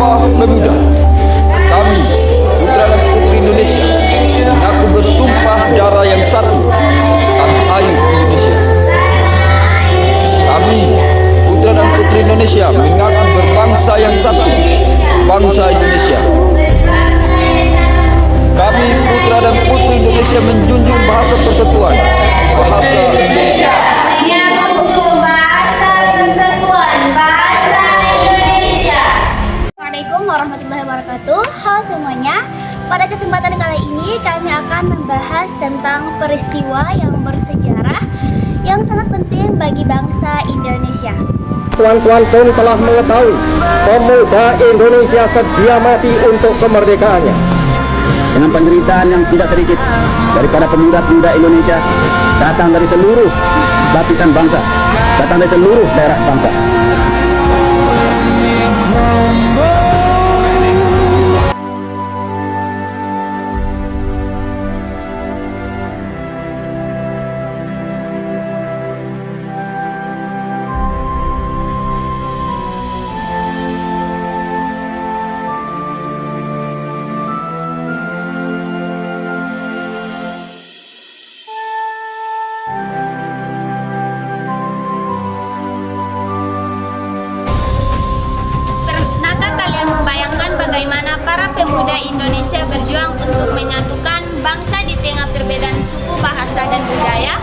Sumpah Pemuda. Kami, putra dan putri Indonesia, mengaku bertumpah darah yang satu, tanah air Indonesia. Kami, putra dan putri Indonesia, mengaku berbangsa yang satu, bangsa Indonesia. Kami, putra dan putri Indonesia, menjunjung bahasa persatuan, bahasa Indonesia. Assalamualaikum warahmatullahi wabarakatuh. Halo semuanya. Pada kesempatan kali ini kami akan membahas tentang peristiwa yang bersejarah yang sangat penting bagi bangsa Indonesia. Tuan-tuan pun telah mengetahui, pemuda Indonesia sedia mati untuk kemerdekaannya. Dengan penderitaan yang tidak sedikit daripada pemuda-pemuda Indonesia datang dari seluruh lapisan bangsa, datang dari seluruh daerah bangsa. Bagaimana para pemuda Indonesia berjuang untuk menyatukan bangsa di tengah perbedaan suku, bahasa, dan budaya?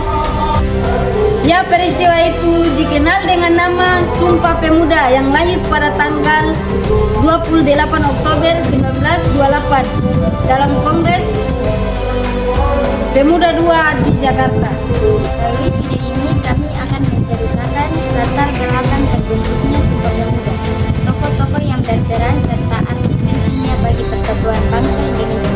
Ya, peristiwa itu dikenal dengan nama Sumpah Pemuda yang lahir pada tanggal 28 Oktober 1928 dalam Kongres Pemuda II di Jakarta. Melalui video ini kami akan menceritakan latar belakang terbentuknya Sumpah Pemuda, tokoh-tokoh yang berperan serta arti pentingnya bagi persatuan bangsa Indonesia.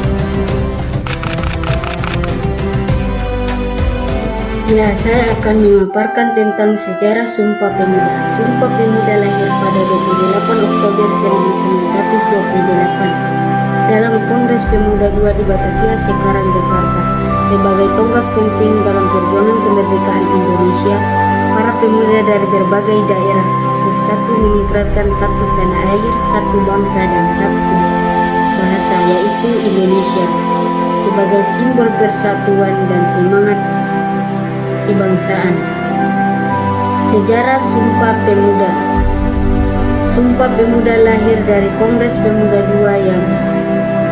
Ya, saya akan memaparkan tentang sejarah Sumpah Pemuda. Sumpah Pemuda lahir pada 28 Oktober 1928 dalam Kongres Pemuda II di Batavia, sekarang Jakarta. Sebagai tonggak penting dalam perjuangan kemerdekaan Indonesia, para pemuda dari berbagai daerah bersatu mengikrarkan satu tanah air, satu bangsa, dan satu bahasa, yaitu Indonesia, sebagai simbol persatuan dan semangat kebangsaan. Sejarah Sumpah Pemuda. Sumpah Pemuda lahir dari Kongres Pemuda II yang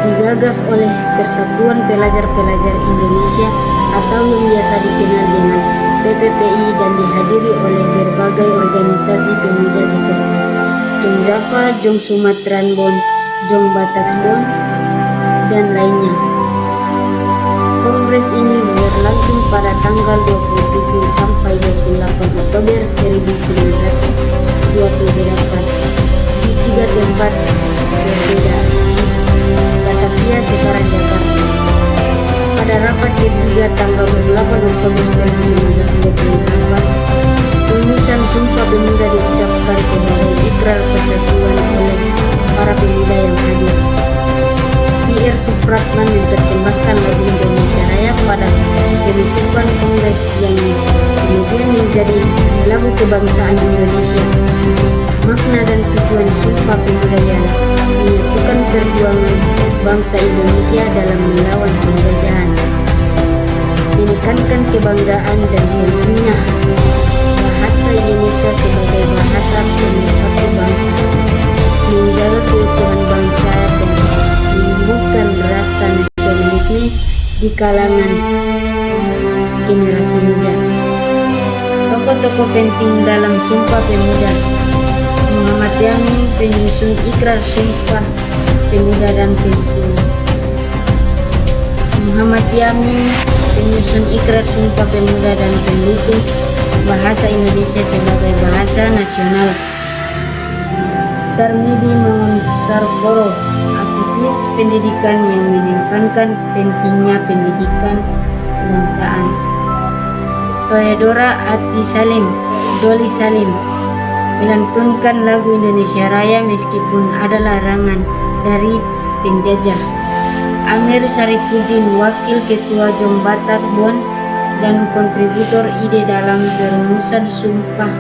digagas oleh Persatuan Pelajar-Pelajar Indonesia atau yang biasa dikenal dengan PPPI dan dihadiri oleh berbagai organisasi pemuda seperti Jong Zava, Jong Sumatran Bon, Jong Bataks Bon, dan lainnya. Kongres ini berlangsung pada tanggal 27 sampai 28 Oktober 1928 di 3 tempat berbeda di Batavia, sekarang Jakarta. Pada rapat ketiga tanggal 28 Oktober 1928, tulisan Sumpah Pemuda diucapkan sebagai ikrar persatuan oleh para pemuda yang hadir. PR Supratman mempersembahkan lagu Indonesia Raya pada penutupan kongres yang kemudian menjadi lagu kebangsaan Indonesia. Makna dan tujuan Sumpah Pemuda ialah menyatukan perjuangan bangsa Indonesia dalam melawan penjajahan, menekankan kebanggaan dan pentingnya bahasa Indonesia sebagai bahasa pemersatu bangsa, menjaga keutuhan bangsa dan menumbuhkan rasa nasionalisme di kalangan generasi muda. Tokoh-tokoh penting dalam Sumpah Pemuda: Muhammad Yamin, penyusun ikrar Sumpah Pemuda dan pendukung. Muhammad Yamin, penyusun ikrar Sumpah Pemuda dan pendukung bahasa Indonesia sebagai bahasa nasional. Sarmedi Mangunsarkoro, aktivis pendidikan yang menekankan pentingnya pendidikan kebangsaan. Toyadora Ati Salim, Doli Salim, melantunkan lagu Indonesia Raya meskipun ada larangan dari penjajah. Amir Syarifuddin, wakil ketua Jong Batak Bon dan kontributor ide dalam perumusan Sumpah.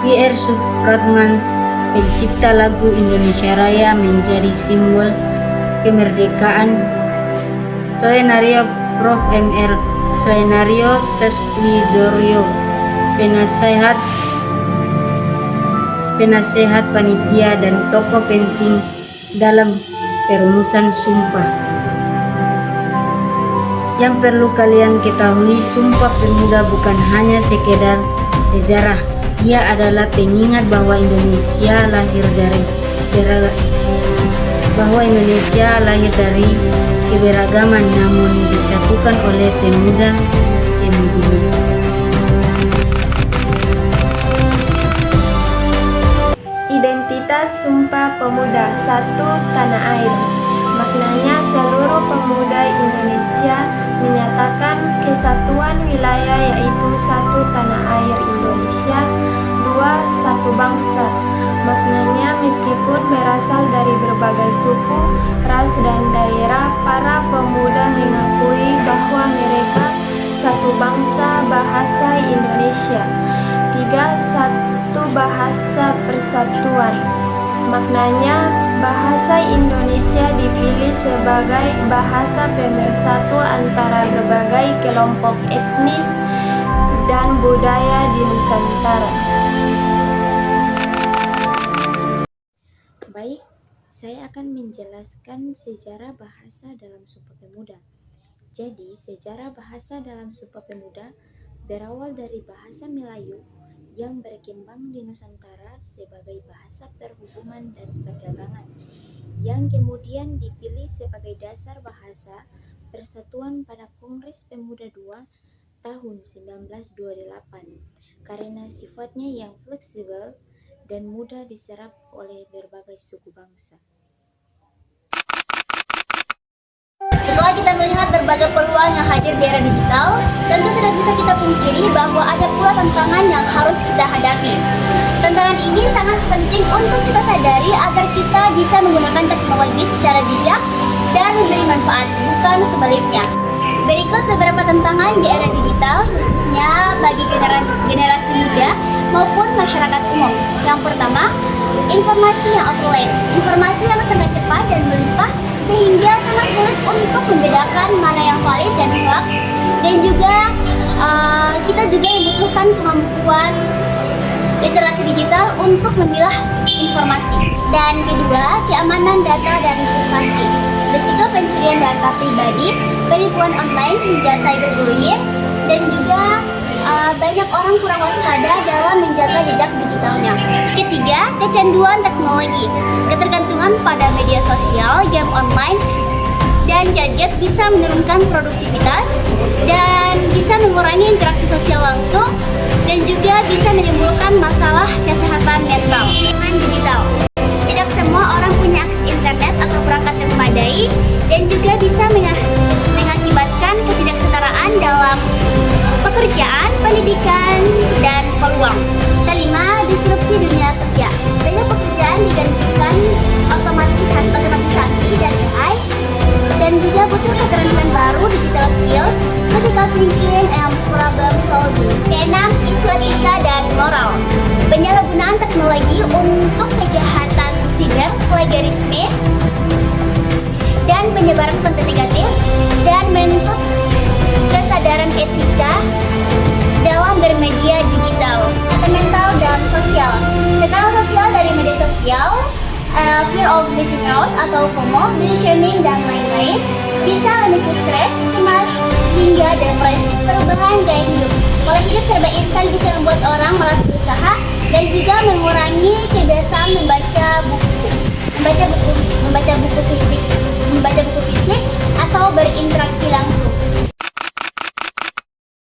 PR Supratman, pencipta lagu Indonesia Raya menjadi simbol kemerdekaan. Soenario Prof. Mr. Soenario Sesplidoryo, penasehat panitia dan tokoh penting dalam perumusan sumpah. Yang perlu kalian ketahui, Sumpah Pemuda bukan hanya sekedar sejarah. Ia adalah pengingat bahwa Indonesia lahir dari keberagaman, namun disatukan oleh pemuda-pemudi. Identitas Sumpah Pemuda. 1. Tanah air. Maknanya seluruh pemuda Indonesia menyatakan kesatuan wilayah, yaitu 1. Tanah air Indonesia. 2. Satu bangsa. Maknanya meskipun berasal dari berbagai suku, ras, dan daerah, para pemuda mengakui bahwa mereka satu bangsa, bahasa Indonesia. 3. Satu bahasa persatuan. Maknanya bahasa Indonesia dipilih sebagai bahasa pemersatu antara berbagai kelompok etnis dan budaya di Nusantara. Baik, saya akan menjelaskan sejarah bahasa dalam Sumpah Pemuda. Jadi, sejarah bahasa dalam Sumpah Pemuda berawal dari bahasa Melayu yang berkembang di Nusantara sebagai bahasa perhubungan dan perdagangan, yang kemudian dipilih sebagai dasar bahasa persatuan pada Kongres Pemuda II tahun 1928 karena sifatnya yang fleksibel dan mudah diserap oleh berbagai suku bangsa. Setelah kita melihat berbagai peluang yang hadir di era digital, tentu tidak bisa kita pungkiri bahwa ada pula tantangan yang harus kita hadapi. Tantangan ini sangat penting untuk kita sadari agar kita bisa menggunakan teknologi secara bijak dan memberi manfaat, bukan sebaliknya. Berikut beberapa tantangan di era digital, khususnya bagi generasi muda maupun masyarakat umum. Yang pertama, informasi yang overload, informasi yang sangat cepat dan melimpah sehingga sangat sulit untuk membedakan mana yang valid dan hoax, dan juga kita juga membutuhkan kemampuan literasi digital untuk memilah informasi. Dan kedua, keamanan data dan privasi, risiko pencurian data pribadi, penipuan online hingga cyberbullying, dan juga banyak orang kurang waspada dalam menjaga jejak digitalnya. Ketiga, kecanduan teknologi, ketergantungan pada media sosial, game online, dan gadget bisa menurunkan produktivitas dan bisa mengurangi interaksi sosial langsung, dan juga bisa menimbulkan masalah kesehatan mental. Digital, tidak semua orang punya akses internet atau perangkat yang memadai, dan juga bisa mengakibatkan ketidaksetaraan dalam pekerjaan, pendidikan, dan peluang. Kelima, disrupsi dunia kerja. Banyak pekerjaan digantikan otomatisasi dan AI, dan juga butuh keterampilan baru, digital skills, critical thinking, and problem solving. Keenam, isu etika dan moral. Penyalahgunaan teknologi untuk kejahatan siber, plagiarisme, dan penyebaran konten negatif, dan menuntut kesadaran etika dalam bermedia digital. Mental dan sosial. Tekanan sosial dari media sosial, fear of missing out atau FOMO, beauty shaming, dan lain-lain bisa memicu stres, cemas, hingga depresi. Perubahan gaya hidup. Pola hidup serba instan bisa membuat orang malas berusaha dan juga mengurangi kebiasaan membaca buku.